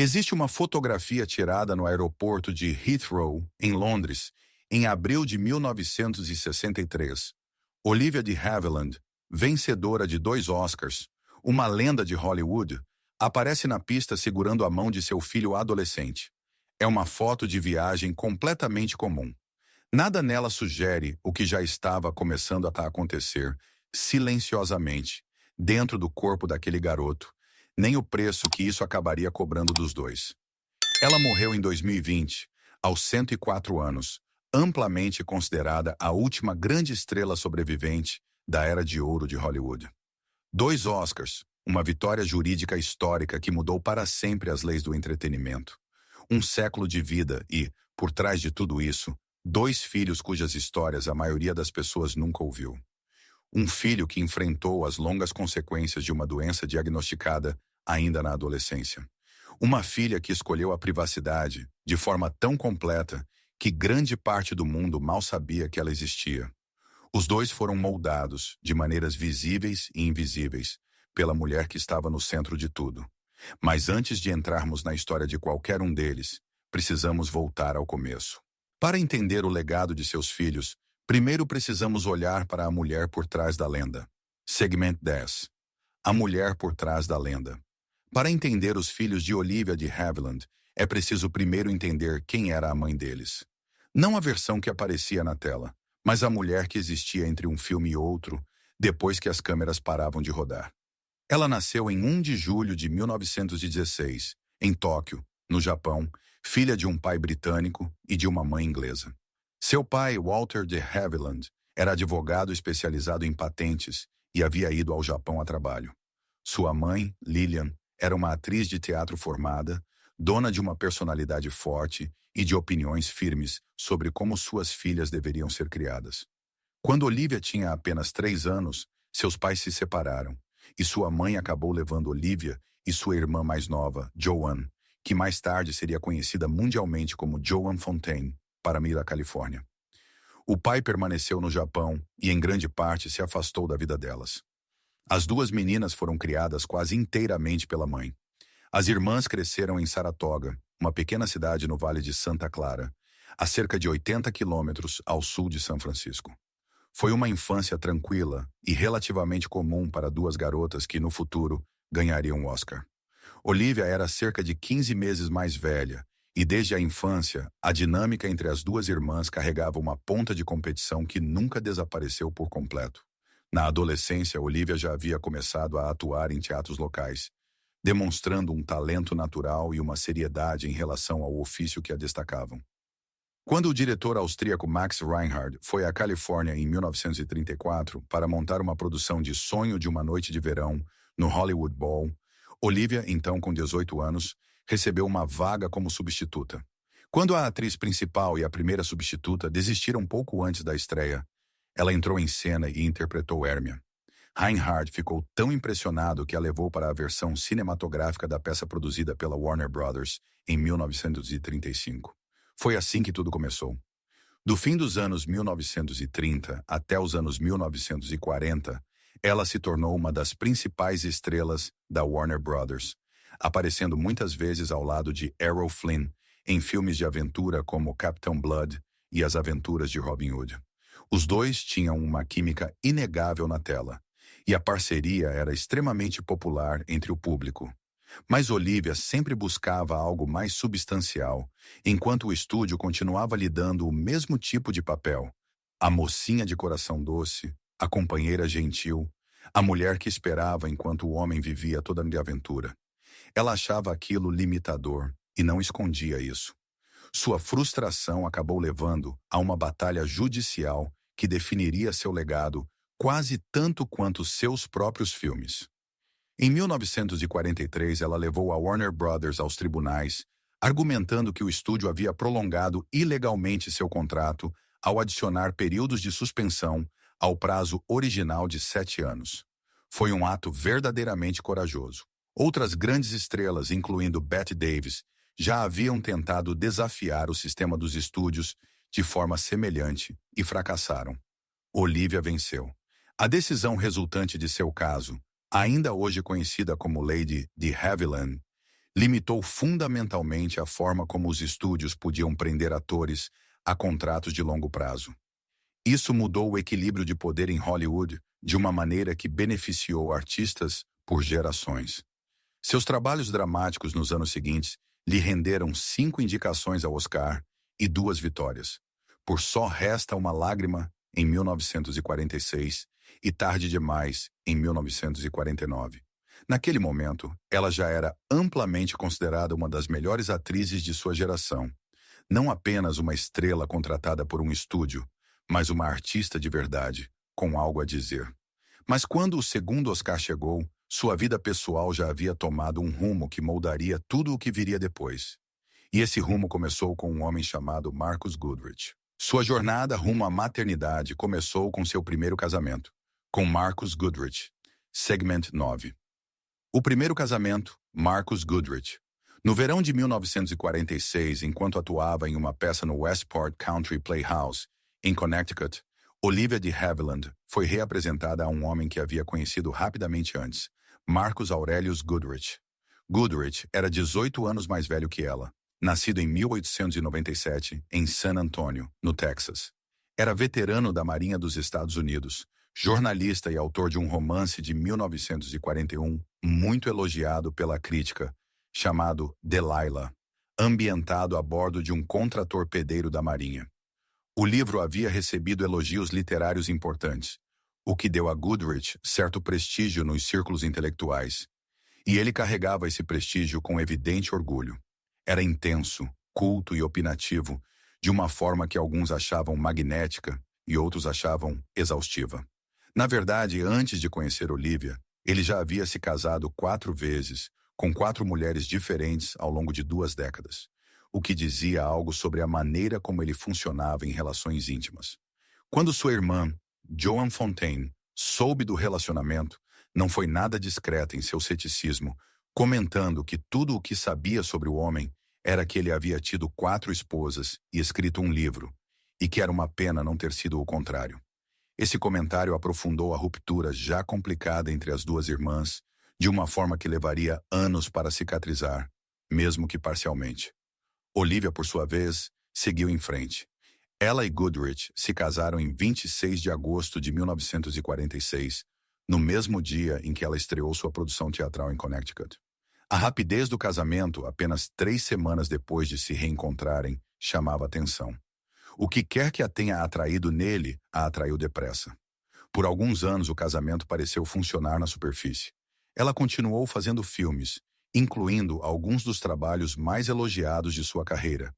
Existe uma fotografia tirada no aeroporto de Heathrow, em Londres, em abril de 1963. Olivia de Havilland, vencedora de 2 Oscars, uma lenda de Hollywood, aparece na pista segurando a mão de seu filho adolescente. É uma foto de viagem completamente comum. Nada nela sugere o que já estava começando a acontecer, silenciosamente, dentro do corpo daquele garoto, nem o preço que isso acabaria cobrando dos dois. Ela morreu em 2020, aos 104 anos, amplamente considerada a última grande estrela sobrevivente da era de ouro de Hollywood. 2 Oscars, uma vitória jurídica histórica que mudou para sempre as leis do entretenimento. Um século de vida e, por trás de tudo isso, 2 filhos cujas histórias a maioria das pessoas nunca ouviu. Um filho que enfrentou as longas consequências de uma doença diagnosticada ainda na adolescência. Uma filha que escolheu a privacidade de forma tão completa que grande parte do mundo mal sabia que ela existia. Os 2 foram moldados, de maneiras visíveis e invisíveis, pela mulher que estava no centro de tudo. Mas antes de entrarmos na história de qualquer um deles, precisamos voltar ao começo. Para entender o legado de seus filhos, primeiro precisamos olhar para a mulher por trás da lenda. Segmento 10. A mulher por trás da lenda. Para entender os filhos de Olivia de Havilland, é preciso primeiro entender quem era a mãe deles. Não a versão que aparecia na tela, mas a mulher que existia entre um filme e outro, depois que as câmeras paravam de rodar. Ela nasceu em 1 de julho de 1916, em Tóquio, no Japão, filha de um pai britânico e de uma mãe inglesa. Seu pai, Walter de Havilland, era advogado especializado em patentes e havia ido ao Japão a trabalho. Sua mãe, Lillian, era uma atriz de teatro formada, dona de uma personalidade forte e de opiniões firmes sobre como suas filhas deveriam ser criadas. Quando Olivia tinha apenas 3 anos, seus pais se separaram, e sua mãe acabou levando Olivia e sua irmã mais nova, Joan, que mais tarde seria conhecida mundialmente como Joan Fontaine, para Mira, Califórnia. O pai permaneceu no Japão e, em grande parte, se afastou da vida delas. As 2 meninas foram criadas quase inteiramente pela mãe. As irmãs cresceram em Saratoga, uma pequena cidade no Vale de Santa Clara, a cerca de 80 quilômetros ao sul de São Francisco. Foi uma infância tranquila e relativamente comum para 2 garotas que, no futuro, ganhariam um Oscar. Olivia era cerca de 15 meses mais velha, e desde a infância, a dinâmica entre as 2 irmãs carregava uma ponta de competição que nunca desapareceu por completo. Na adolescência, Olivia já havia começado a atuar em teatros locais, demonstrando um talento natural e uma seriedade em relação ao ofício que a destacavam. Quando o diretor austríaco Max Reinhardt foi à Califórnia em 1934 para montar uma produção de Sonho de uma Noite de Verão no Hollywood Bowl, Olivia, então com 18 anos, recebeu uma vaga como substituta. Quando a atriz principal e a primeira substituta desistiram pouco antes da estreia, ela entrou em cena e interpretou Hermia. Reinhardt ficou tão impressionado que a levou para a versão cinematográfica da peça produzida pela Warner Brothers em 1935. Foi assim que tudo começou. Do fim dos anos 1930 até os anos 1940, ela se tornou uma das principais estrelas da Warner Brothers, aparecendo muitas vezes ao lado de Errol Flynn em filmes de aventura como Captain Blood e As Aventuras de Robin Hood. Os 2 tinham uma química inegável na tela, e a parceria era extremamente popular entre o público. Mas Olivia sempre buscava algo mais substancial, enquanto o estúdio continuava lhe dando o mesmo tipo de papel. A mocinha de coração doce, a companheira gentil, a mulher que esperava enquanto o homem vivia toda a aventura. Ela achava aquilo limitador e não escondia isso. Sua frustração acabou levando a uma batalha judicial que definiria seu legado quase tanto quanto seus próprios filmes. Em 1943, ela levou a Warner Brothers aos tribunais, argumentando que o estúdio havia prolongado ilegalmente seu contrato ao adicionar períodos de suspensão ao prazo original de 7 anos. Foi um ato verdadeiramente corajoso. Outras grandes estrelas, incluindo Bette Davis, já haviam tentado desafiar o sistema dos estúdios de forma semelhante e fracassaram. Olivia venceu. A decisão resultante de seu caso, ainda hoje conhecida como Lei de Havilland, limitou fundamentalmente a forma como os estúdios podiam prender atores a contratos de longo prazo. Isso mudou o equilíbrio de poder em Hollywood de uma maneira que beneficiou artistas por gerações. Seus trabalhos dramáticos nos anos seguintes lhe renderam 5 indicações ao Oscar e 2 vitórias. Por Só Resta uma Lágrima, em 1946, e Tarde Demais, em 1949. Naquele momento, ela já era amplamente considerada uma das melhores atrizes de sua geração. Não apenas uma estrela contratada por um estúdio, mas uma artista de verdade, com algo a dizer. Mas quando o segundo Oscar chegou, sua vida pessoal já havia tomado um rumo que moldaria tudo o que viria depois. E esse rumo começou com um homem chamado Marcus Goodrich. Sua jornada rumo à maternidade começou com seu primeiro casamento, com Marcus Goodrich. Segment 9. O primeiro casamento, Marcus Goodrich. No verão de 1946, enquanto atuava em uma peça no Westport Country Playhouse, em Connecticut, Olivia de Havilland foi reapresentada a um homem que havia conhecido rapidamente antes, Marcus Aurelius Goodrich. Goodrich era 18 anos mais velho que ela, nascido em 1897 em San Antonio, no Texas. Era veterano da Marinha dos Estados Unidos, jornalista e autor de um romance de 1941 muito elogiado pela crítica, chamado Delilah, ambientado a bordo de um contratorpedeiro da Marinha. O livro havia recebido elogios literários importantes, o que deu a Goodrich certo prestígio nos círculos intelectuais. E ele carregava esse prestígio com evidente orgulho. Era intenso, culto e opinativo, de uma forma que alguns achavam magnética e outros achavam exaustiva. Na verdade, antes de conhecer Olivia, ele já havia se casado 4 vezes, com 4 mulheres diferentes ao longo de 2 décadas, o que dizia algo sobre a maneira como ele funcionava em relações íntimas. Quando sua irmã, Joan Fontaine, soube do relacionamento, não foi nada discreta em seu ceticismo, comentando que tudo o que sabia sobre o homem era que ele havia tido 4 esposas e escrito um livro, e que era uma pena não ter sido o contrário. Esse comentário aprofundou a ruptura já complicada entre as 2 irmãs, de uma forma que levaria anos para cicatrizar, mesmo que parcialmente. Olivia, por sua vez, seguiu em frente. Ela e Goodrich se casaram em 26 de agosto de 1946, no mesmo dia em que ela estreou sua produção teatral em Connecticut. A rapidez do casamento, apenas 3 semanas depois de se reencontrarem, chamava atenção. O que quer que a tenha atraído nele, a atraiu depressa. Por alguns anos o casamento pareceu funcionar na superfície. Ela continuou fazendo filmes, incluindo alguns dos trabalhos mais elogiados de sua carreira,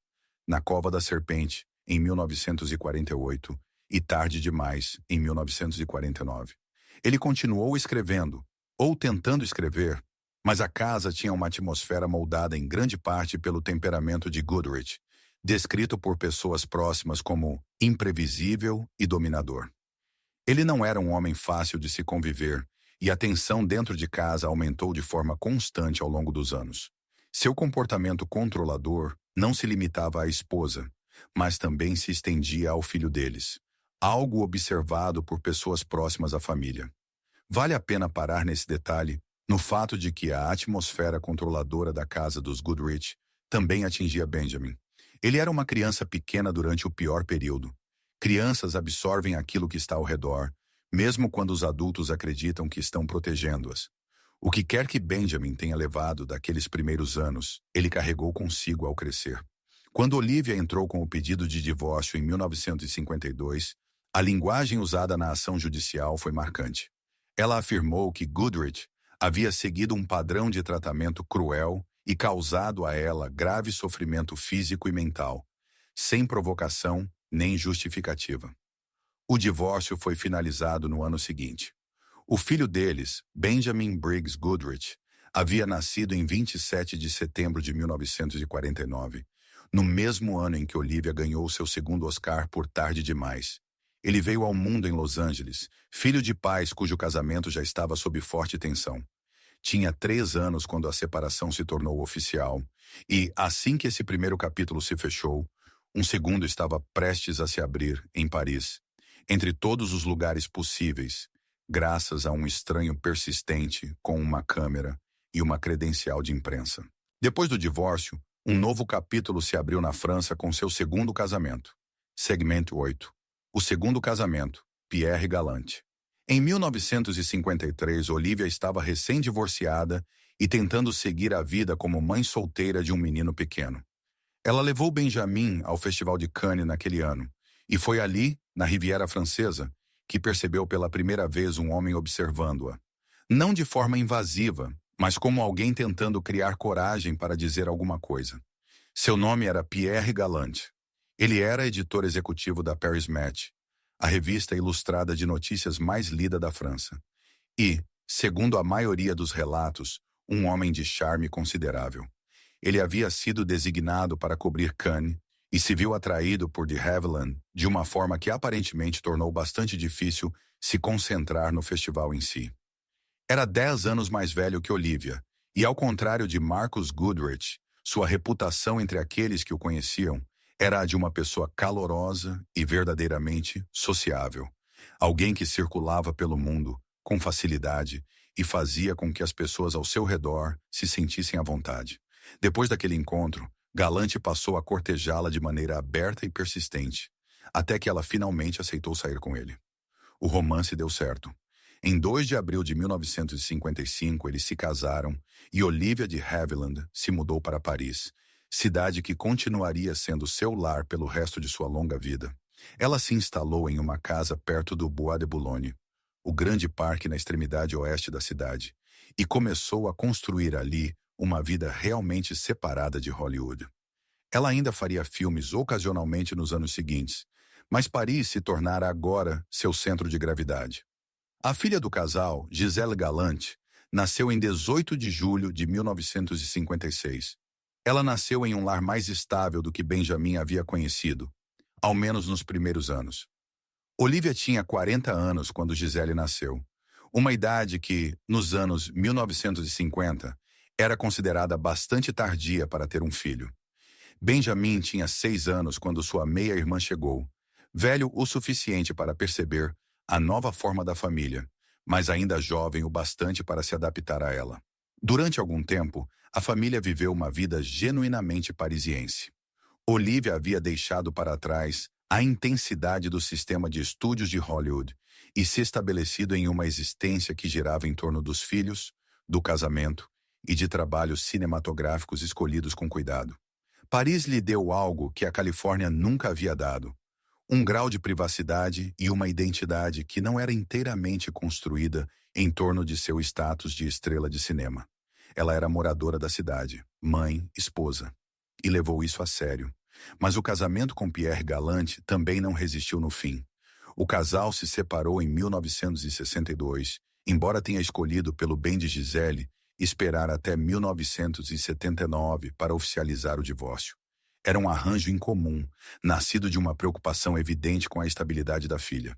Na Cova da Serpente, em 1948, e Tarde Demais, em 1949. Ele continuou escrevendo, ou tentando escrever, mas a casa tinha uma atmosfera moldada em grande parte pelo temperamento de Goodrich, descrito por pessoas próximas como imprevisível e dominador. Ele não era um homem fácil de se conviver, e a tensão dentro de casa aumentou de forma constante ao longo dos anos. Seu comportamento controlador não se limitava à esposa, mas também se estendia ao filho deles, algo observado por pessoas próximas à família. Vale a pena parar nesse detalhe, no fato de que a atmosfera controladora da casa dos Goodrich também atingia Benjamin. Ele era uma criança pequena durante o pior período. Crianças absorvem aquilo que está ao redor, mesmo quando os adultos acreditam que estão protegendo-as. O que quer que Benjamin tenha levado daqueles primeiros anos, ele carregou consigo ao crescer. Quando Olivia entrou com o pedido de divórcio em 1952, a linguagem usada na ação judicial foi marcante. Ela afirmou que Goodrich havia seguido um padrão de tratamento cruel e causado a ela grave sofrimento físico e mental, sem provocação nem justificativa. O divórcio foi finalizado no ano seguinte. O filho deles, Benjamin Briggs Goodrich, havia nascido em 27 de setembro de 1949, no mesmo ano em que Olivia ganhou seu segundo Oscar por Tarde Demais. Ele veio ao mundo em Los Angeles, filho de pais cujo casamento já estava sob forte tensão. Tinha 3 anos quando a separação se tornou oficial, e, assim que esse primeiro capítulo se fechou, um segundo estava prestes a se abrir, em Paris, entre todos os lugares possíveis, graças a um estranho persistente com uma câmera e uma credencial de imprensa. Depois do divórcio, um novo capítulo se abriu na França com seu segundo casamento. Segmento 8. O segundo casamento, Pierre Galante. Em 1953, Olivia estava recém-divorciada e tentando seguir a vida como mãe solteira de um menino pequeno. Ela levou Benjamin ao Festival de Cannes naquele ano, e foi ali, na Riviera Francesa, que percebeu pela primeira vez um homem observando-a. Não de forma invasiva, mas como alguém tentando criar coragem para dizer alguma coisa. Seu nome era Pierre Galante. Ele era editor executivo da Paris Match, a revista ilustrada de notícias mais lida da França. E, segundo a maioria dos relatos, um homem de charme considerável. Ele havia sido designado para cobrir Cannes e se viu atraído por de Havilland de uma forma que aparentemente tornou bastante difícil se concentrar no festival em si. Era 10 anos mais velho que Olivia, e ao contrário de Marcus Goodrich, sua reputação entre aqueles que o conheciam era a de uma pessoa calorosa e verdadeiramente sociável. Alguém que circulava pelo mundo com facilidade e fazia com que as pessoas ao seu redor se sentissem à vontade. Depois daquele encontro, Galante passou a cortejá-la de maneira aberta e persistente, até que ela finalmente aceitou sair com ele. O romance deu certo. Em 2 de abril de 1955, eles se casaram e Olivia de Havilland se mudou para Paris, cidade que continuaria sendo seu lar pelo resto de sua longa vida. Ela se instalou em uma casa perto do Bois de Boulogne, o grande parque na extremidade oeste da cidade, e começou a construir ali uma vida realmente separada de Hollywood. Ela ainda faria filmes ocasionalmente nos anos seguintes, mas Paris se tornara agora seu centro de gravidade. A filha do casal, Gisèle Galante, nasceu em 18 de julho de 1956. Ela nasceu em um lar mais estável do que Benjamin havia conhecido, ao menos nos primeiros anos. Olivia tinha 40 anos quando Gisèle nasceu, uma idade que, nos anos 1950, era considerada bastante tardia para ter um filho. Benjamin tinha 6 anos quando sua meia-irmã chegou, velho o suficiente para perceber a nova forma da família, mas ainda jovem o bastante para se adaptar a ela. Durante algum tempo, a família viveu uma vida genuinamente parisiense. Olivia havia deixado para trás a intensidade do sistema de estúdios de Hollywood e se estabelecido em uma existência que girava em torno dos filhos, do casamento e de trabalhos cinematográficos escolhidos com cuidado. Paris lhe deu algo que a Califórnia nunca havia dado: um grau de privacidade e uma identidade que não era inteiramente construída em torno de seu status de estrela de cinema. Ela era moradora da cidade, mãe, esposa, e levou isso a sério. Mas o casamento com Pierre Galante também não resistiu no fim. O casal se separou em 1962, embora tenha escolhido, pelo bem de Gisèle, esperar até 1979 para oficializar o divórcio. Era um arranjo incomum, nascido de uma preocupação evidente com a estabilidade da filha.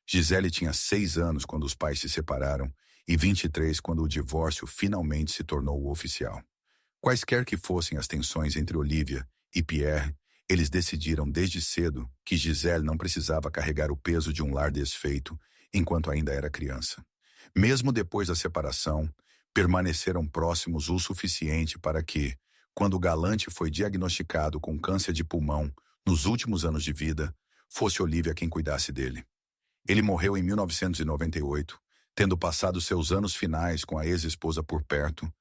Gisèle tinha 6 anos quando os pais se separaram e 23 quando o divórcio finalmente se tornou oficial. Quaisquer que fossem as tensões entre Olivia e Pierre, eles decidiram desde cedo que Gisèle não precisava carregar o peso de um lar desfeito enquanto ainda era criança. Mesmo depois da separação, permaneceram próximos o suficiente para que, quando Galante foi diagnosticado com câncer de pulmão nos últimos anos de vida, fosse Olivia quem cuidasse dele. Ele morreu em 1998, tendo passado seus anos finais com a ex-esposa por perto,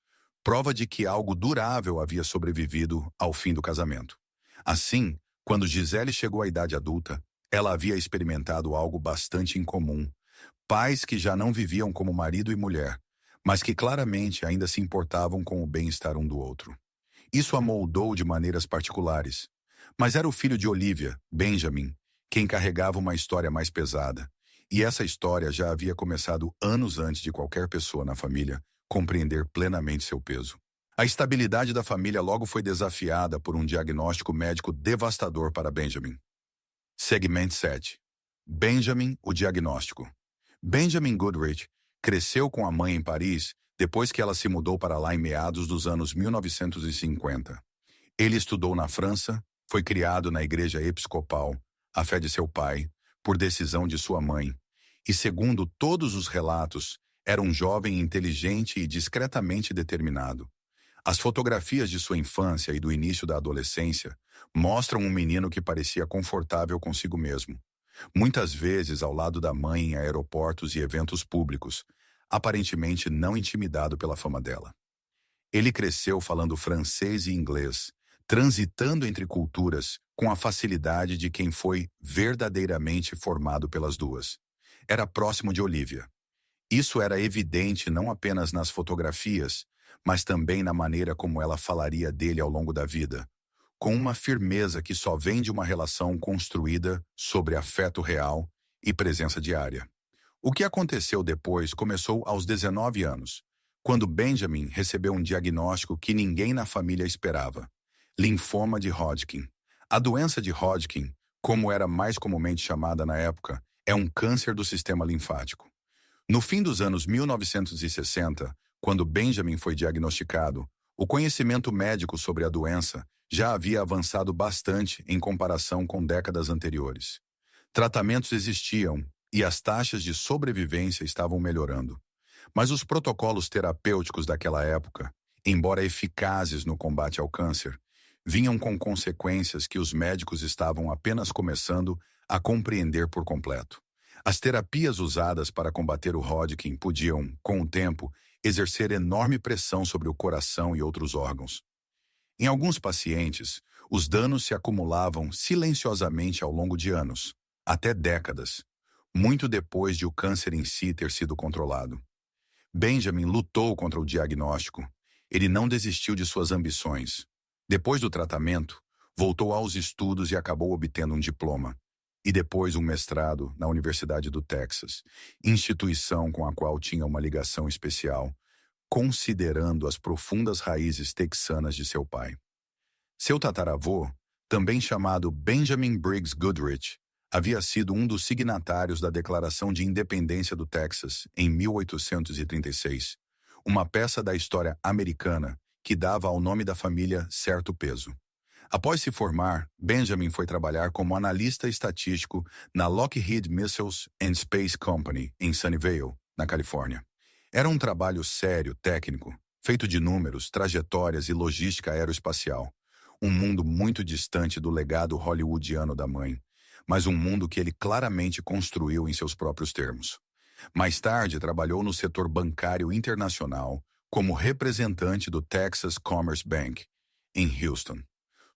prova de que algo durável havia sobrevivido ao fim do casamento. Assim, quando Gisèle chegou à idade adulta, ela havia experimentado algo bastante incomum: pais que já não viviam como marido e mulher, mas que claramente ainda se importavam com o bem-estar um do outro. Isso a moldou de maneiras particulares. Mas era o filho de Olivia, Benjamin, quem carregava uma história mais pesada. E essa história já havia começado anos antes de qualquer pessoa na família compreender plenamente seu peso. A estabilidade da família logo foi desafiada por um diagnóstico médico devastador para Benjamin. Segmento 7. Benjamin, o diagnóstico. Benjamin Goodrich cresceu com a mãe em Paris depois que ela se mudou para lá em meados dos anos 1950. Ele estudou na França, foi criado na igreja episcopal, a fé de seu pai, por decisão de sua mãe, e segundo todos os relatos, era um jovem inteligente e discretamente determinado. As fotografias de sua infância e do início da adolescência mostram um menino que parecia confortável consigo mesmo, muitas vezes ao lado da mãe em aeroportos e eventos públicos, aparentemente não intimidado pela fama dela. Ele cresceu falando francês e inglês, transitando entre culturas com a facilidade de quem foi verdadeiramente formado pelas duas. Era próximo de Olivia. Isso era evidente não apenas nas fotografias, mas também na maneira como ela falaria dele ao longo da vida, com uma firmeza que só vem de uma relação construída sobre afeto real e presença diária. O que aconteceu depois começou aos 19 anos, quando Benjamin recebeu um diagnóstico que ninguém na família esperava: linfoma de Hodgkin. A doença de Hodgkin, como era mais comumente chamada na época, é um câncer do sistema linfático. No fim dos anos 1960, quando Benjamin foi diagnosticado, o conhecimento médico sobre a doença já havia avançado bastante em comparação com décadas anteriores. Tratamentos existiam e as taxas de sobrevivência estavam melhorando. Mas os protocolos terapêuticos daquela época, embora eficazes no combate ao câncer, vinham com consequências que os médicos estavam apenas começando a compreender por completo. As terapias usadas para combater o Hodgkin podiam, com o tempo, exercer enorme pressão sobre o coração e outros órgãos. Em alguns pacientes, os danos se acumulavam silenciosamente ao longo de anos, até décadas, muito depois de o câncer em si ter sido controlado. Benjamin lutou contra o diagnóstico. Ele não desistiu de suas ambições. Depois do tratamento, voltou aos estudos e acabou obtendo um diploma. E depois um mestrado na Universidade do Texas, instituição com a qual tinha uma ligação especial, considerando as profundas raízes texanas de seu pai. Seu tataravô, também chamado Benjamin Briggs Goodrich, havia sido um dos signatários da Declaração de Independência do Texas em 1836, uma peça da história americana que dava ao nome da família certo peso. Após se formar, Benjamin foi trabalhar como analista estatístico na Lockheed Missiles and Space Company, em Sunnyvale, na Califórnia. Era um trabalho sério, técnico, feito de números, trajetórias e logística aeroespacial. Um mundo muito distante do legado hollywoodiano da mãe, mas um mundo que ele claramente construiu em seus próprios termos. Mais tarde, trabalhou no setor bancário internacional como representante do Texas Commerce Bank, em Houston.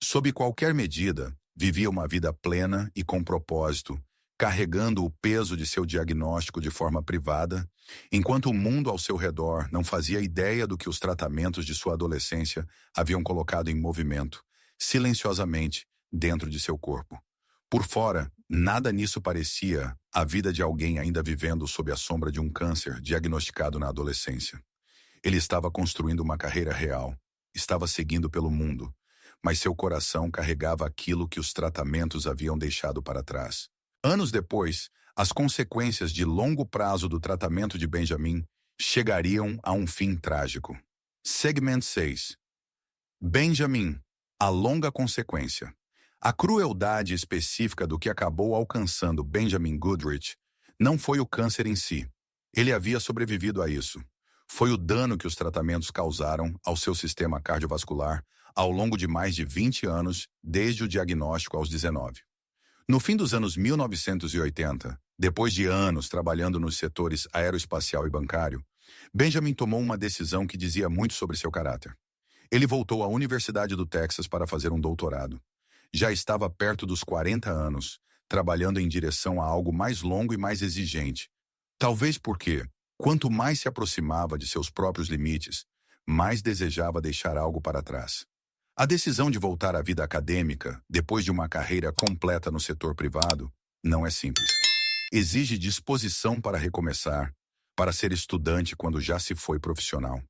Sob qualquer medida, vivia uma vida plena e com propósito, carregando o peso de seu diagnóstico de forma privada, enquanto o mundo ao seu redor não fazia ideia do que os tratamentos de sua adolescência haviam colocado em movimento, silenciosamente, dentro de seu corpo. Por fora, nada nisso parecia a vida de alguém ainda vivendo sob a sombra de um câncer diagnosticado na adolescência. Ele estava construindo uma carreira real, estava seguindo pelo mundo, mas seu coração carregava aquilo que os tratamentos haviam deixado para trás. Anos depois, as consequências de longo prazo do tratamento de Benjamin chegariam a um fim trágico. Segmento 6. Benjamin, a longa consequência. A crueldade específica do que acabou alcançando Benjamin Goodrich não foi o câncer em si. Ele havia sobrevivido a isso. Foi o dano que os tratamentos causaram ao seu sistema cardiovascular ao longo de mais de 20 anos, desde o diagnóstico aos 19. No fim dos anos 1980, depois de anos trabalhando nos setores aeroespacial e bancário, Benjamin tomou uma decisão que dizia muito sobre seu caráter. Ele voltou à Universidade do Texas para fazer um doutorado. Já estava perto dos 40 anos, trabalhando em direção a algo mais longo e mais exigente. Talvez porque, quanto mais se aproximava de seus próprios limites, mais desejava deixar algo para trás. A decisão de voltar à vida acadêmica, depois de uma carreira completa no setor privado, não é simples. Exige disposição para recomeçar, para ser estudante quando já se foi profissional.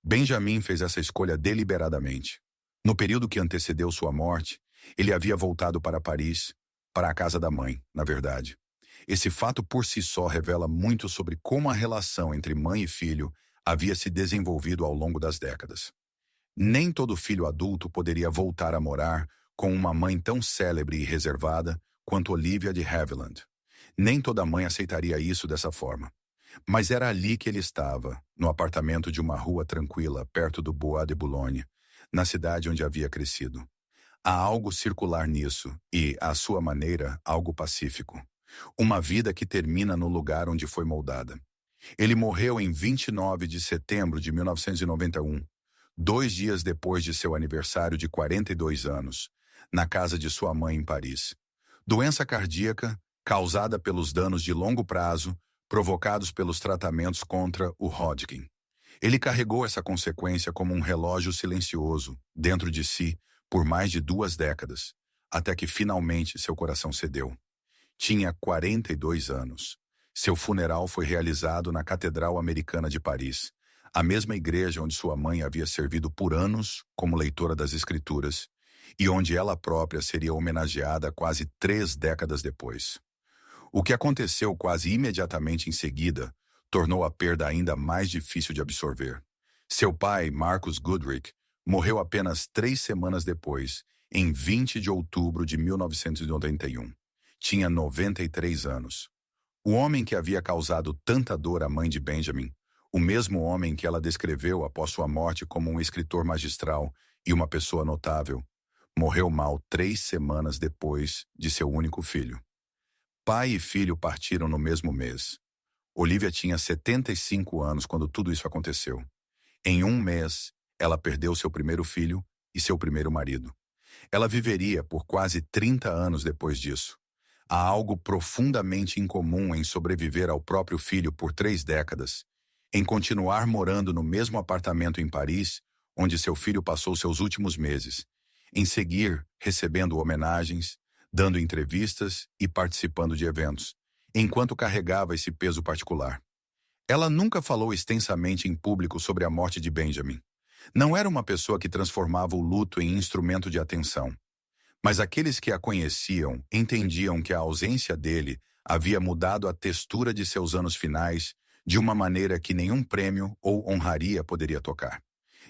Benjamin fez essa escolha deliberadamente. No período que antecedeu sua morte, ele havia voltado para Paris, para a casa da mãe, na verdade. Esse fato por si só revela muito sobre como a relação entre mãe e filho havia se desenvolvido ao longo das décadas. Nem todo filho adulto poderia voltar a morar com uma mãe tão célebre e reservada quanto Olivia de Havilland. Nem toda mãe aceitaria isso dessa forma. Mas era ali que ele estava, no apartamento de uma rua tranquila, perto do Bois de Boulogne, na cidade onde havia crescido. Há algo circular nisso e, à sua maneira, algo pacífico. Uma vida que termina no lugar onde foi moldada. Ele morreu em 29 de setembro de 1991, 2 dias depois de seu aniversário de 42 anos, na casa de sua mãe em Paris. Doença cardíaca causada pelos danos de longo prazo provocados pelos tratamentos contra o Hodgkin. Ele carregou essa consequência como um relógio silencioso dentro de si por mais de 2 décadas, até que finalmente seu coração cedeu. Tinha 42 anos. Seu funeral foi realizado na Catedral Americana de Paris, a mesma igreja onde sua mãe havia servido por anos como leitora das Escrituras e onde ela própria seria homenageada quase 3 décadas depois. O que aconteceu quase imediatamente em seguida tornou a perda ainda mais difícil de absorver. Seu pai, Marcus Goodrich, morreu apenas 3 semanas depois, em 20 de outubro de 1991. Tinha 93 anos. O homem que havia causado tanta dor à mãe de Benjamin, o mesmo homem que ela descreveu após sua morte como um escritor magistral e uma pessoa notável, morreu mal 3 semanas depois de seu único filho. Pai e filho partiram no mesmo mês. Olivia tinha 75 anos quando tudo isso aconteceu. Em um mês, ela perdeu seu primeiro filho e seu primeiro marido. Ela viveria por quase 30 anos depois disso. Há algo profundamente incomum em sobreviver ao próprio filho por 3 décadas, em continuar morando no mesmo apartamento em Paris, onde seu filho passou seus últimos meses, em seguir recebendo homenagens, dando entrevistas e participando de eventos, enquanto carregava esse peso particular. Ela nunca falou extensamente em público sobre a morte de Benjamin. Não era uma pessoa que transformava o luto em instrumento de atenção. Mas aqueles que a conheciam entendiam que a ausência dele havia mudado a textura de seus anos finais de uma maneira que nenhum prêmio ou honraria poderia tocar.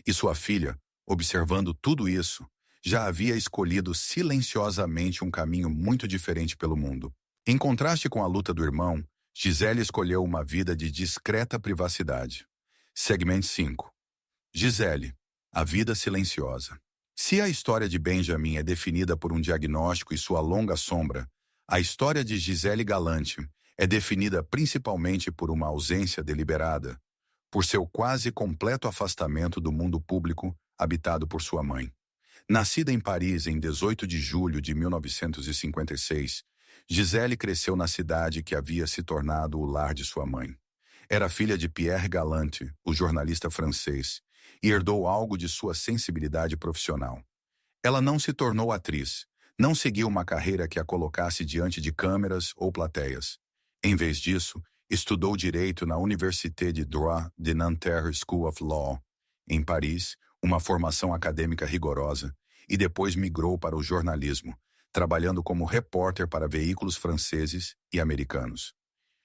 E sua filha, observando tudo isso, já havia escolhido silenciosamente um caminho muito diferente pelo mundo. Em contraste com a luta do irmão, Gisele escolheu uma vida de discreta privacidade. Segmento 5. Gisele, a vida silenciosa. Se a história de Benjamin é definida por um diagnóstico e sua longa sombra, a história de Gisele Galante é definida principalmente por uma ausência deliberada, por seu quase completo afastamento do mundo público habitado por sua mãe. Nascida em Paris em 18 de julho de 1956, Gisele cresceu na cidade que havia se tornado o lar de sua mãe. Era filha de Pierre Galante, o jornalista francês, e herdou algo de sua sensibilidade profissional. Ela não se tornou atriz, não seguiu uma carreira que a colocasse diante de câmeras ou plateias. Em vez disso, estudou direito na Université de Droit de Nanterre School of Law, em Paris, uma formação acadêmica rigorosa, e depois migrou para o jornalismo, trabalhando como repórter para veículos franceses e americanos.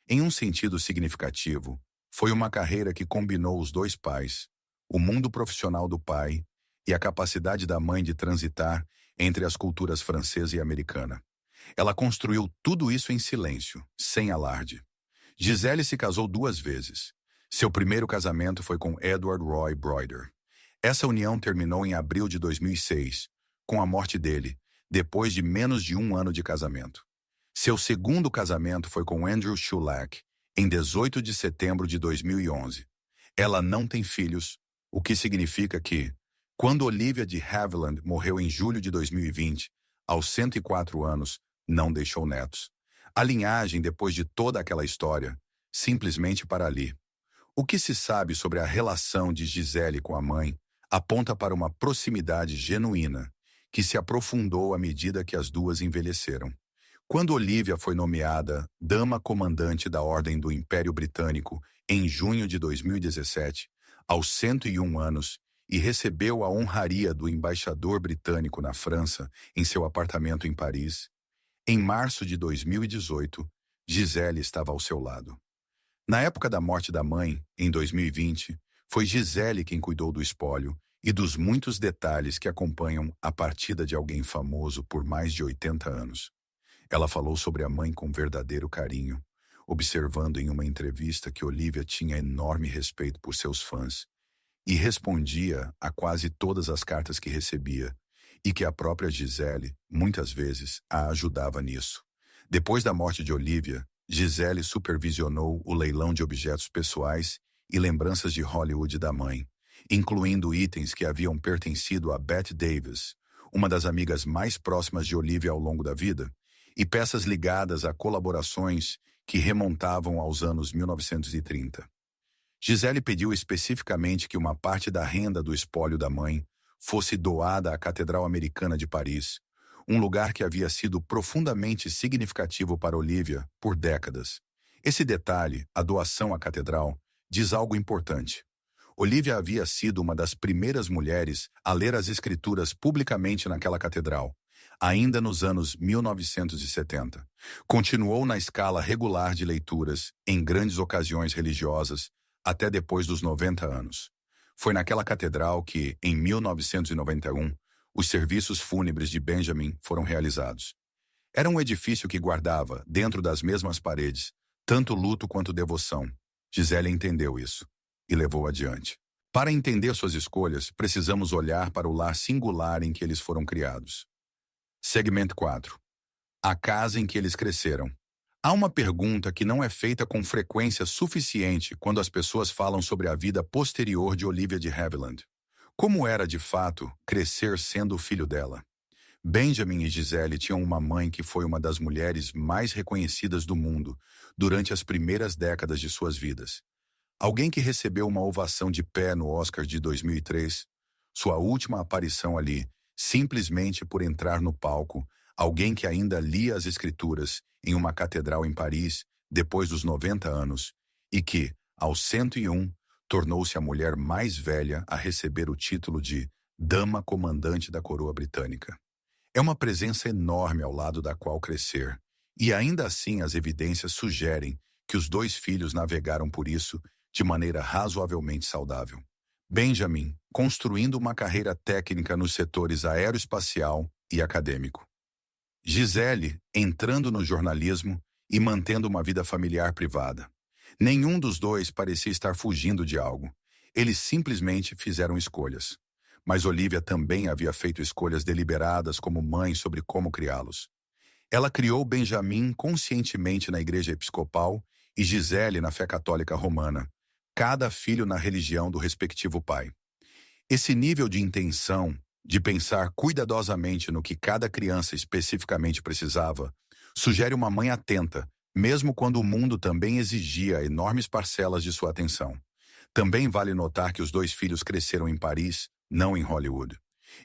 Em um sentido significativo, foi uma carreira que combinou os dois pais, o mundo profissional do pai e a capacidade da mãe de transitar entre as culturas francesa e americana. Ela construiu tudo isso em silêncio, sem alarde. Gisele se casou 2 vezes. Seu primeiro casamento foi com Edward Roy Broider. Essa união terminou em abril de 2006, com a morte dele, depois de menos de 1 ano de casamento. Seu segundo casamento foi com Andrew Schulach, em 18 de setembro de 2011. Ela não tem filhos, o que significa que, quando Olivia de Havilland morreu em julho de 2020, aos 104 anos, não deixou netos. A linhagem, depois de toda aquela história, simplesmente para ali. O que se sabe sobre a relação de Gisele com a mãe aponta para uma proximidade genuína, que se aprofundou à medida que as duas envelheceram. Quando Olivia foi nomeada Dama Comandante da Ordem do Império Britânico em junho de 2017, aos 101 anos, e recebeu a honraria do embaixador britânico na França em seu apartamento em Paris, em março de 2018, Gisele estava ao seu lado. Na época da morte da mãe, em 2020, foi Gisele quem cuidou do espólio e dos muitos detalhes que acompanham a partida de alguém famoso por mais de 80 anos. Ela falou sobre a mãe com verdadeiro carinho, observando em uma entrevista que Olivia tinha enorme respeito por seus fãs e respondia a quase todas as cartas que recebia, e que a própria Gisele, muitas vezes, a ajudava nisso. Depois da morte de Olivia, Gisele supervisionou o leilão de objetos pessoais e lembranças de Hollywood da mãe, incluindo itens que haviam pertencido a Bette Davis, uma das amigas mais próximas de Olivia ao longo da vida, e peças ligadas a colaborações que remontavam aos anos 1930. Gisele pediu especificamente que uma parte da renda do espólio da mãe fosse doada à Catedral Americana de Paris, um lugar que havia sido profundamente significativo para Olivia por décadas. Esse detalhe, a doação à catedral, diz algo importante. Olivia havia sido uma das primeiras mulheres a ler as escrituras publicamente naquela catedral, ainda nos anos 1970. Continuou na escala regular de leituras, em grandes ocasiões religiosas, até depois dos 90 anos. Foi naquela catedral que, em 1991, os serviços fúnebres de Benjamin foram realizados. Era um edifício que guardava, dentro das mesmas paredes, tanto luto quanto devoção. Gisele entendeu isso e levou adiante. Para entender suas escolhas, precisamos olhar para o lar singular em que eles foram criados. Segmento 4. A casa em que eles cresceram. Há uma pergunta que não é feita com frequência suficiente quando as pessoas falam sobre a vida posterior de Olivia de Havilland. Como era, de fato, crescer sendo o filho dela? Benjamin e Gisele tinham uma mãe que foi uma das mulheres mais reconhecidas do mundo durante as primeiras décadas de suas vidas. Alguém que recebeu uma ovação de pé no Oscar de 2003, sua última aparição ali, simplesmente por entrar no palco, alguém que ainda lia as escrituras em uma catedral em Paris, depois dos 90 anos, e que, aos 101, tornou-se a mulher mais velha a receber o título de Dama Comandante da Coroa Britânica. É uma presença enorme ao lado da qual crescer, e ainda assim as evidências sugerem que os dois filhos navegaram por isso de maneira razoavelmente saudável. Benjamin, construindo uma carreira técnica nos setores aeroespacial e acadêmico. Gisele, entrando no jornalismo e mantendo uma vida familiar privada. Nenhum dos dois parecia estar fugindo de algo. Eles simplesmente fizeram escolhas. Mas Olivia também havia feito escolhas deliberadas como mãe sobre como criá-los. Ela criou Benjamin conscientemente na igreja episcopal e Gisele na fé católica romana, cada filho na religião do respectivo pai. Esse nível de intenção, de pensar cuidadosamente no que cada criança especificamente precisava, sugere uma mãe atenta, mesmo quando o mundo também exigia enormes parcelas de sua atenção. Também vale notar que os dois filhos cresceram em Paris, não em Hollywood.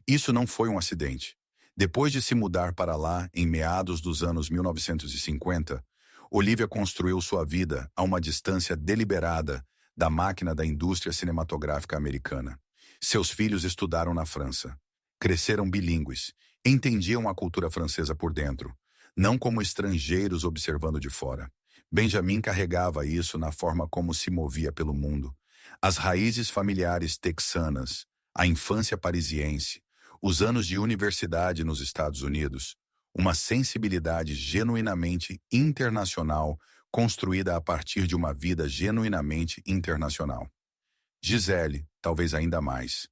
Isso não foi um acidente. Depois de se mudar para lá em meados dos anos 1950, Olivia construiu sua vida a uma distância deliberada da máquina da indústria cinematográfica americana. Seus filhos estudaram na França. Cresceram bilíngues, entendiam a cultura francesa por dentro, não como estrangeiros observando de fora. Benjamin carregava isso na forma como se movia pelo mundo. As raízes familiares texanas, a infância parisiense, os anos de universidade nos Estados Unidos, uma sensibilidade genuinamente internacional construída a partir de uma vida genuinamente internacional. Gisele, talvez ainda mais.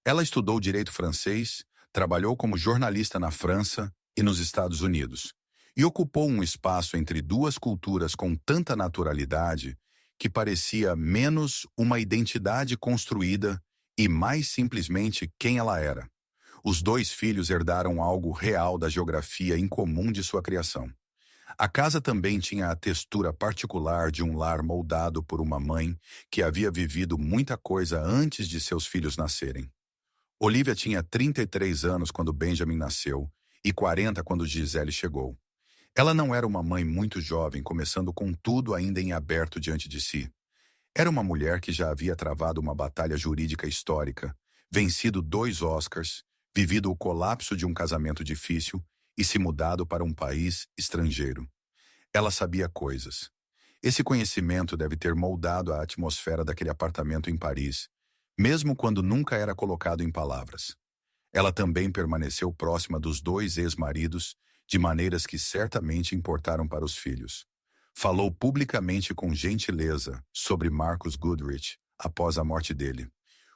Ela estudou direito francês, trabalhou como jornalista na França e nos Estados Unidos, e ocupou um espaço entre duas culturas com tanta naturalidade que parecia menos uma identidade construída e mais simplesmente quem ela era. Os dois filhos herdaram algo real da geografia incomum de sua criação. A casa também tinha a textura particular de um lar moldado por uma mãe que havia vivido muita coisa antes de seus filhos nascerem. Olivia tinha 33 anos quando Benjamin nasceu e 40 quando Gisele chegou. Ela não era uma mãe muito jovem, começando com tudo ainda em aberto diante de si. Era uma mulher que já havia travado uma batalha jurídica histórica, vencido 2 Oscars, vivido o colapso de um casamento difícil e se mudado para um país estrangeiro. Ela sabia coisas. Esse conhecimento deve ter moldado a atmosfera daquele apartamento em Paris, mesmo quando nunca era colocado em palavras. Ela também permaneceu próxima dos 2 ex-maridos, de maneiras que certamente importaram para os filhos. Falou publicamente com gentileza sobre Marcus Goodrich após a morte dele.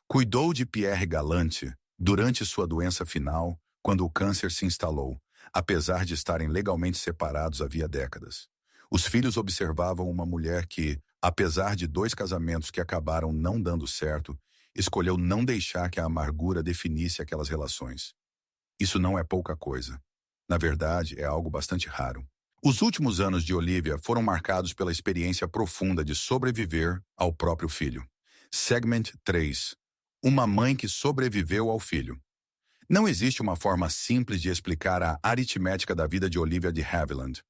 Cuidou de Pierre Galante durante sua doença final, quando o câncer se instalou, apesar de estarem legalmente separados havia décadas. Os filhos observavam uma mulher que, apesar de 2 casamentos que acabaram não dando certo, escolheu não deixar que a amargura definisse aquelas relações. Isso não é pouca coisa. Na verdade, é algo bastante raro. Os últimos anos de Olivia foram marcados pela experiência profunda de sobreviver ao próprio filho. Segment 3. Uma mãe que sobreviveu ao filho. Não existe uma forma simples de explicar a aritmética da vida de Olivia de Havilland.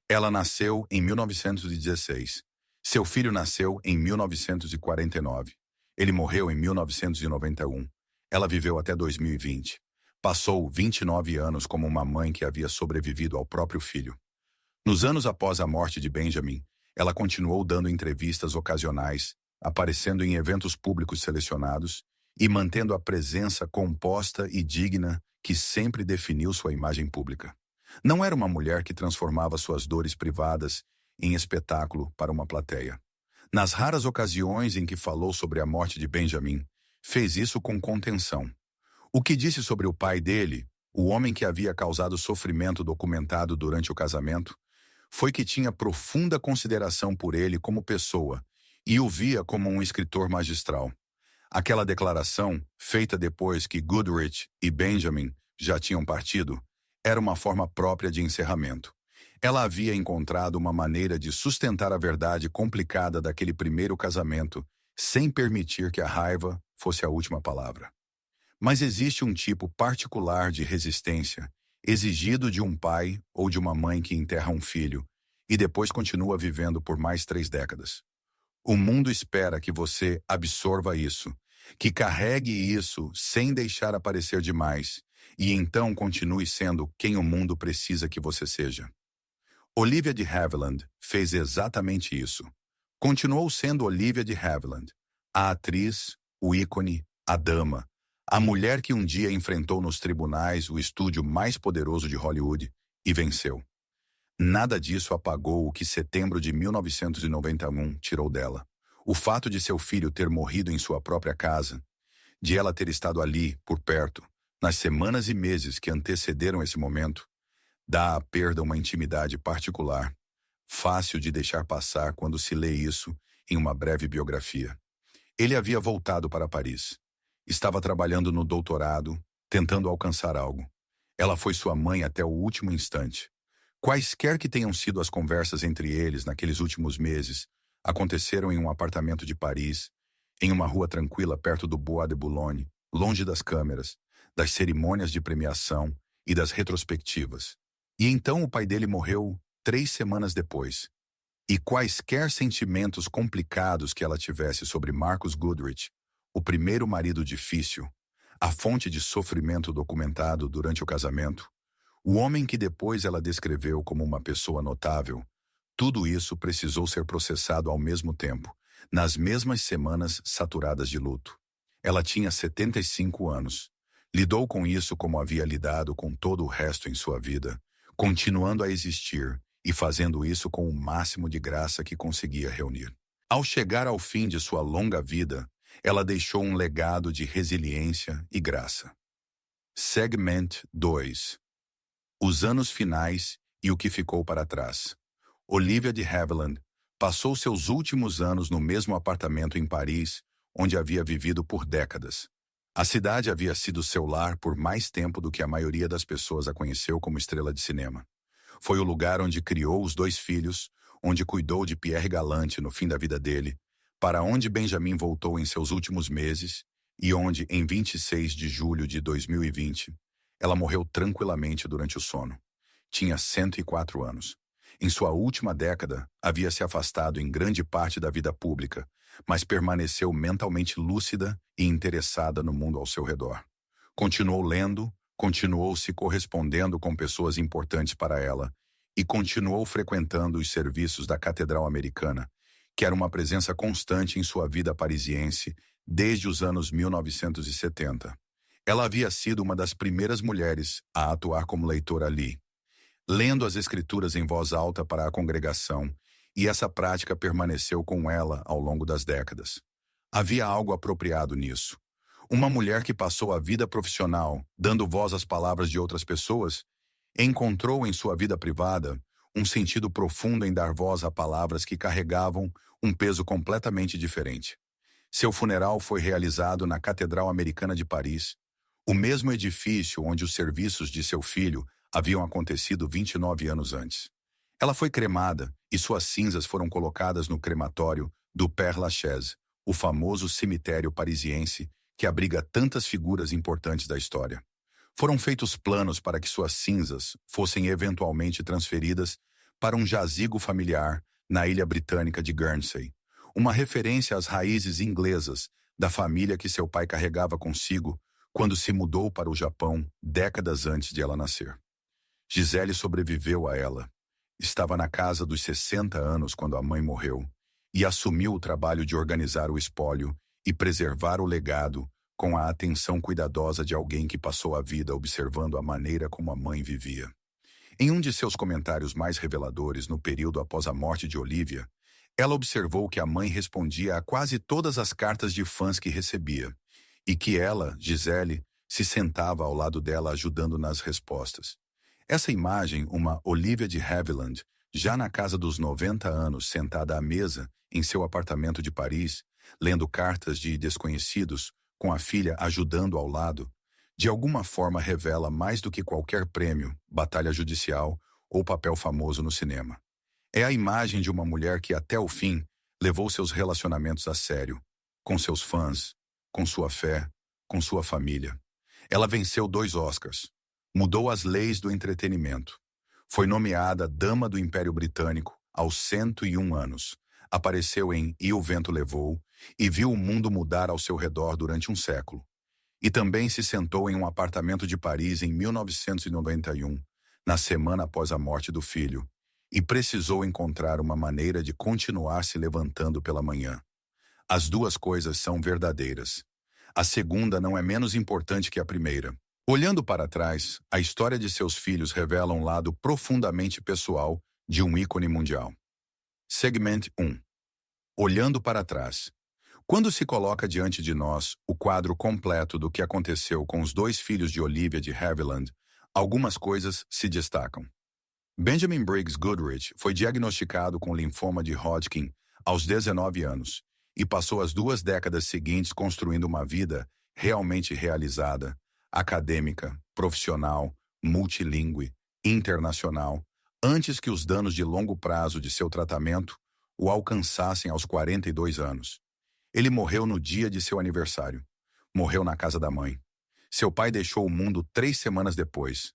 Ela nasceu em 1916. Seu filho nasceu em 1949. Ele morreu em 1991. Ela viveu até 2020. Passou 29 anos como uma mãe que havia sobrevivido ao próprio filho. Nos anos após a morte de Benjamin, ela continuou dando entrevistas ocasionais, aparecendo em eventos públicos selecionados e mantendo a presença composta e digna que sempre definiu sua imagem pública. Não era uma mulher que transformava suas dores privadas em espetáculo para uma plateia. Nas raras ocasiões em que falou sobre a morte de Benjamin, fez isso com contenção. O que disse sobre o pai dele, o homem que havia causado sofrimento documentado durante o casamento, foi que tinha profunda consideração por ele como pessoa e o via como um escritor magistral. Aquela declaração, feita depois que Goodrich e Benjamin já tinham partido, era uma forma própria de encerramento. Ela havia encontrado uma maneira de sustentar a verdade complicada daquele primeiro casamento, sem permitir que a raiva fosse a última palavra. Mas existe um tipo particular de resistência, exigido de um pai ou de uma mãe que enterra um filho, e depois continua vivendo por mais 3 décadas. O mundo espera que você absorva isso, que carregue isso sem deixar aparecer demais, e então continue sendo quem o mundo precisa que você seja. Olivia de Havilland fez exatamente isso. Continuou sendo Olivia de Havilland, a atriz, o ícone, a dama, a mulher que um dia enfrentou nos tribunais o estúdio mais poderoso de Hollywood e venceu. Nada disso apagou o que setembro de 1991 tirou dela. O fato de seu filho ter morrido em sua própria casa, de ela ter estado ali, por perto, nas semanas e meses que antecederam esse momento, dá à perda uma intimidade particular, fácil de deixar passar quando se lê isso em uma breve biografia. Ele havia voltado para Paris. Estava trabalhando no doutorado, tentando alcançar algo. Ela foi sua mãe até o último instante. Quaisquer que tenham sido as conversas entre eles naqueles últimos meses, aconteceram em um apartamento de Paris, em uma rua tranquila perto do Bois de Boulogne, longe das câmeras, das cerimônias de premiação e das retrospectivas. E então o pai dele morreu 3 semanas depois. E quaisquer sentimentos complicados que ela tivesse sobre Marcus Goodrich, o primeiro marido difícil, a fonte de sofrimento documentado durante o casamento, o homem que depois ela descreveu como uma pessoa notável, tudo isso precisou ser processado ao mesmo tempo, nas mesmas semanas saturadas de luto. Ela tinha 75 anos. Lidou com isso como havia lidado com todo o resto em sua vida, continuando a existir e fazendo isso com o máximo de graça que conseguia reunir. Ao chegar ao fim de sua longa vida, ela deixou um legado de resiliência e graça. Segment 2. Os anos finais e o que ficou para trás. Olivia de Havilland passou seus últimos anos no mesmo apartamento em Paris, onde havia vivido por décadas. A cidade havia sido seu lar por mais tempo do que a maioria das pessoas a conheceu como estrela de cinema. Foi o lugar onde criou os 2 filhos, onde cuidou de Pierre Galante no fim da vida dele, para onde Benjamin voltou em seus últimos meses e onde, em 26 de julho de 2020, ela morreu tranquilamente durante o sono. Tinha 104 anos. Em sua última década, havia se afastado em grande parte da vida pública, mas permaneceu mentalmente lúcida e interessada no mundo ao seu redor. Continuou lendo, continuou se correspondendo com pessoas importantes para ela e continuou frequentando os serviços da Catedral Americana, que era uma presença constante em sua vida parisiense desde os anos 1970. Ela havia sido uma das primeiras mulheres a atuar como leitora ali, lendo as escrituras em voz alta para a congregação e essa prática permaneceu com ela ao longo das décadas. Havia algo apropriado nisso. Uma mulher que passou a vida profissional dando voz às palavras de outras pessoas, encontrou em sua vida privada um sentido profundo em dar voz a palavras que carregavam um peso completamente diferente. Seu funeral foi realizado na Catedral Americana de Paris, o mesmo edifício onde os serviços de seu filho haviam acontecido 29 anos antes. Ela foi cremada e suas cinzas foram colocadas no crematório do Père-Lachaise, o famoso cemitério parisiense que abriga tantas figuras importantes da história. Foram feitos planos para que suas cinzas fossem eventualmente transferidas para um jazigo familiar na ilha britânica de Guernsey, uma referência às raízes inglesas da família que seu pai carregava consigo quando se mudou para o Japão décadas antes de ela nascer. Gisele sobreviveu a ela. Estava na casa dos 60 anos quando a mãe morreu e assumiu o trabalho de organizar o espólio e preservar o legado com a atenção cuidadosa de alguém que passou a vida observando a maneira como a mãe vivia. Em um de seus comentários mais reveladores no período após a morte de Olivia, ela observou que a mãe respondia a quase todas as cartas de fãs que recebia, e que ela, Gisele, se sentava ao lado dela ajudando nas respostas. Essa imagem, uma Olivia de Havilland, já na casa dos 90 anos, sentada à mesa em seu apartamento de Paris, lendo cartas de desconhecidos, com a filha ajudando ao lado, de alguma forma revela mais do que qualquer prêmio, batalha judicial ou papel famoso no cinema. É a imagem de uma mulher que até o fim levou seus relacionamentos a sério, com seus fãs, com sua fé, com sua família. Ela venceu 2 Oscars, mudou as leis do entretenimento. Foi nomeada Dama do Império Britânico aos 101 anos. Apareceu em E o Vento Levou e viu o mundo mudar ao seu redor durante um século. E também se sentou em um apartamento de Paris em 1991, na semana após a morte do filho, e precisou encontrar uma maneira de continuar se levantando pela manhã. As duas coisas são verdadeiras. A segunda não é menos importante que a primeira. Olhando para trás, a história de seus filhos revela um lado profundamente pessoal de um ícone mundial. Segmento 1. Olhando para trás. Quando se coloca diante de nós o quadro completo do que aconteceu com os 2 filhos de Olivia de Havilland, algumas coisas se destacam. Benjamin Briggs Goodrich foi diagnosticado com linfoma de Hodgkin aos 19 anos e passou as 2 décadas seguintes construindo uma vida realmente realizada, acadêmica, profissional, multilingüe, internacional, antes que os danos de longo prazo de seu tratamento o alcançassem aos 42 anos. Ele morreu no dia de seu aniversário. Morreu na casa da mãe. Seu pai deixou o mundo 3 semanas depois.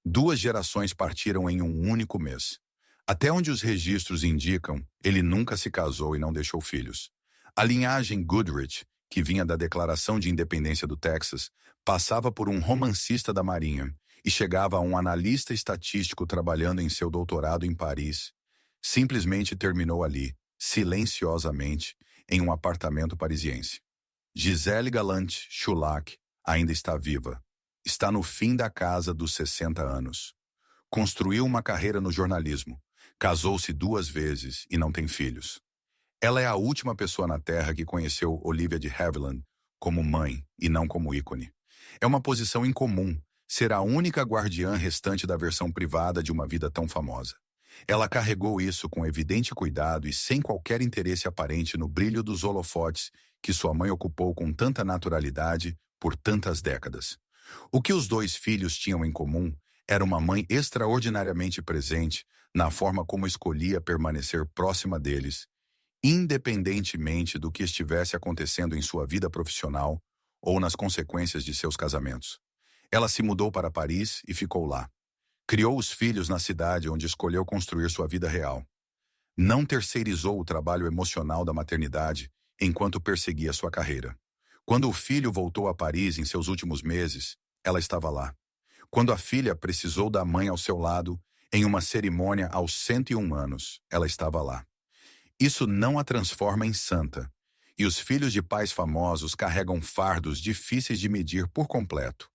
2 gerações partiram em um único mês. Até onde os registros indicam, ele nunca se casou e não deixou filhos. A linhagem Goodrich, que vinha da Declaração de Independência do Texas, passava por um romancista da Marinha e chegava a um analista estatístico trabalhando em seu doutorado em Paris. Simplesmente terminou ali, silenciosamente, em um apartamento parisiense. Gisele Gallant Chulac ainda está viva. Está no fim da casa dos 60 anos. Construiu uma carreira no jornalismo. Casou-se 2 vezes e não tem filhos. Ela é a última pessoa na Terra que conheceu Olivia de Havilland como mãe e não como ícone. É uma posição incomum ser a única guardiã restante da versão privada de uma vida tão famosa. Ela carregou isso com evidente cuidado e sem qualquer interesse aparente no brilho dos holofotes que sua mãe ocupou com tanta naturalidade por tantas décadas. O que os 2 filhos tinham em comum era uma mãe extraordinariamente presente na forma como escolhia permanecer próxima deles, independentemente do que estivesse acontecendo em sua vida profissional ou nas consequências de seus casamentos. Ela se mudou para Paris e ficou lá. Criou os filhos na cidade onde escolheu construir sua vida real. Não terceirizou o trabalho emocional da maternidade enquanto perseguia sua carreira. Quando o filho voltou a Paris em seus últimos meses, ela estava lá. Quando a filha precisou da mãe ao seu lado, em uma cerimônia aos 101 anos, ela estava lá. Isso não a transforma em santa, e os filhos de pais famosos carregam fardos difíceis de medir por completo.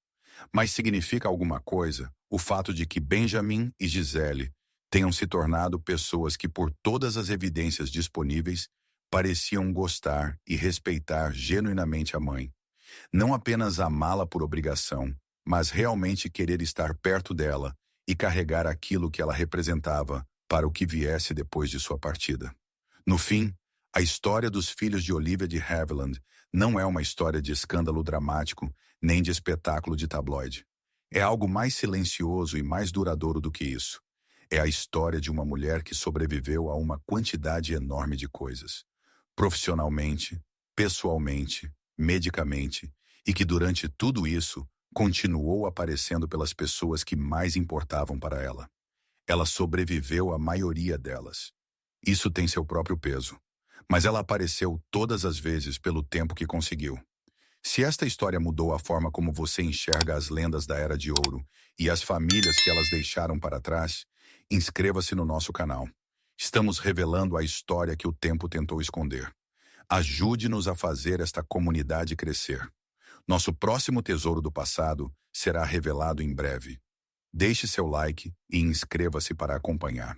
Mas significa alguma coisa o fato de que Benjamin e Gisele tenham se tornado pessoas que, por todas as evidências disponíveis, pareciam gostar e respeitar genuinamente a mãe. Não apenas amá-la por obrigação, mas realmente querer estar perto dela e carregar aquilo que ela representava para o que viesse depois de sua partida. No fim, a história dos filhos de Olivia de Havilland não é uma história de escândalo dramático nem de espetáculo de tabloide. É algo mais silencioso e mais duradouro do que isso. É a história de uma mulher que sobreviveu a uma quantidade enorme de coisas. Profissionalmente, pessoalmente, medicamente, e que durante tudo isso continuou aparecendo pelas pessoas que mais importavam para ela. Ela sobreviveu à maioria delas. Isso tem seu próprio peso. Mas ela apareceu todas as vezes pelo tempo que conseguiu. Se esta história mudou a forma como você enxerga as lendas da Era de Ouro e as famílias que elas deixaram para trás, inscreva-se no nosso canal. Estamos revelando a história que o tempo tentou esconder. Ajude-nos a fazer esta comunidade crescer. Nosso próximo tesouro do passado será revelado em breve. Deixe seu like e inscreva-se para acompanhar.